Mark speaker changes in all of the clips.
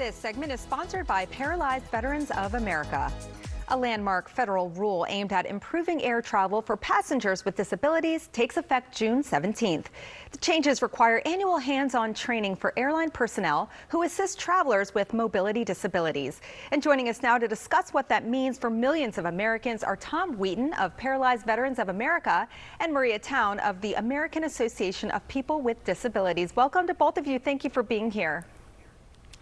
Speaker 1: This segment is sponsored by Paralyzed Veterans of America. A landmark federal rule aimed at improving air travel for passengers with disabilities takes effect June 17th. The changes require annual hands-on training for airline personnel who assist travelers with mobility disabilities. And joining us now to discuss what that means for millions of Americans are Tom Wheaton of Paralyzed Veterans of America and Maria Town of the American Association of People with Disabilities. Welcome to both of you. Thank you for being here.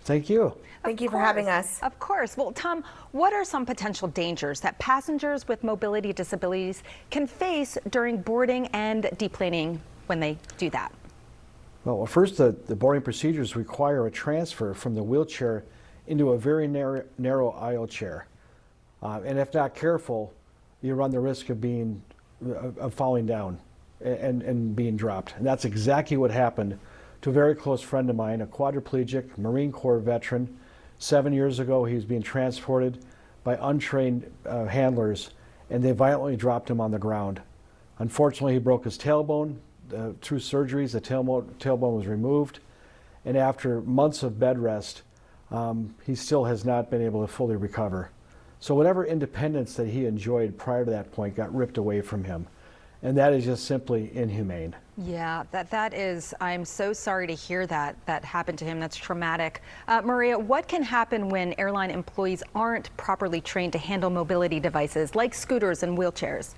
Speaker 2: Thank you.
Speaker 3: Thank you for having us.
Speaker 1: Of course. Well, Tom, what are some potential dangers that passengers with mobility disabilities can face during boarding and deplaning when they do that?
Speaker 2: Well, first, the boarding procedures require a transfer from the wheelchair into a very narrow aisle chair. And if not careful, you run the risk of falling down and being dropped. And that's exactly what happened to a very close friend of mine, a quadriplegic Marine Corps veteran. 7 years ago, he was being transported by untrained handlers, and they violently dropped him on the ground. Unfortunately, he broke his tailbone. Through surgeries, the tailbone was removed, and after months of bed rest, he still has not been able to fully recover. So whatever independence that he enjoyed prior to that point got ripped away from him. And that is just simply inhumane.
Speaker 1: Yeah, that is, I'm so sorry to hear that happened to him. That's traumatic. Maria, what can happen when airline employees aren't properly trained to handle mobility devices like scooters and wheelchairs?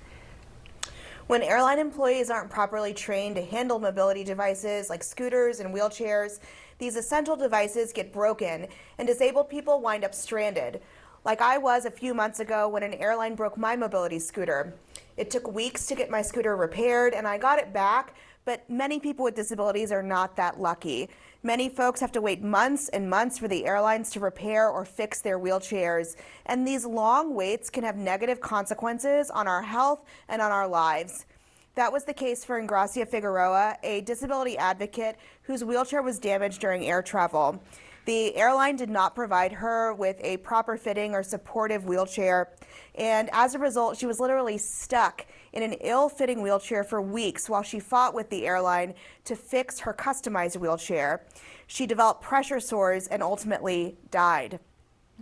Speaker 3: When airline employees aren't properly trained to handle mobility devices like scooters and wheelchairs, these essential devices get broken and disabled people wind up stranded, like I was a few months ago when an airline broke my mobility scooter. It took weeks to get my scooter repaired, and I got it back, but many people with disabilities are not that lucky. Many folks have to wait months and months for the airlines to repair or fix their wheelchairs, and these long waits can have negative consequences on our health and on our lives. That was the case for Ingracia Figueroa, a disability advocate whose wheelchair was damaged during air travel. The airline did not provide her with a proper fitting or supportive wheelchair, and as a result, she was literally stuck in an ill-fitting wheelchair for weeks while she fought with the airline to fix her customized wheelchair. She developed pressure sores and ultimately died.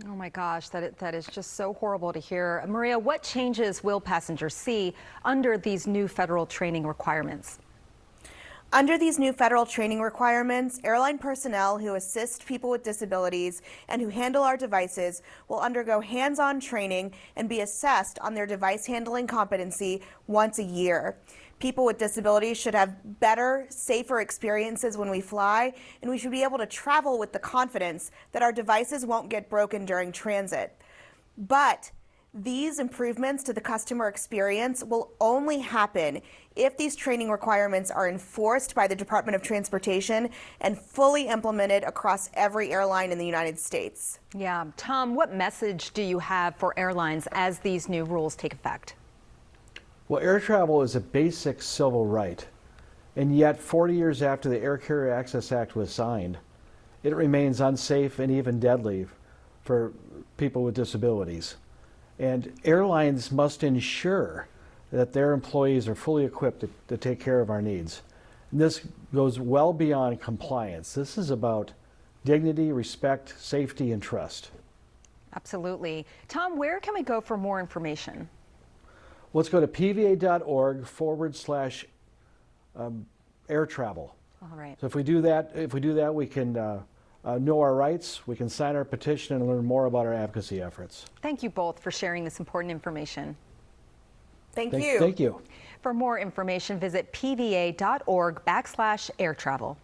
Speaker 1: Oh my gosh, that is just so horrible to hear. Maria, what changes will passengers see under these new federal training requirements?
Speaker 3: Under these new federal training requirements, airline personnel who assist people with disabilities and who handle our devices will undergo hands-on training and be assessed on their device handling competency once a year. People with disabilities should have better, safer experiences when we fly, and we should be able to travel with the confidence that our devices won't get broken during transit. But these improvements to the customer experience will only happen if these training requirements are enforced by the Department of Transportation and fully implemented across every airline in the United States.
Speaker 1: Yeah. Tom, what message do you have for airlines as these new rules take effect?
Speaker 2: Well, air travel is a basic civil right, and yet 40 years after the Air Carrier Access Act was signed, it remains unsafe and even deadly for people with disabilities. And airlines must ensure that their employees are fully equipped to take care of our needs. And this goes well beyond compliance. This is about dignity, respect, safety, and trust.
Speaker 1: Absolutely. Tom, where can we go for more information?
Speaker 2: Let's go to pva.org/air travel.
Speaker 1: All right.
Speaker 2: So if we do that, we can know our rights, we can sign our petition and learn more about our advocacy efforts.
Speaker 1: Thank you both for sharing this important information.
Speaker 3: Thank you.
Speaker 2: Thank you.
Speaker 1: For more information, visit pva.org/air travel.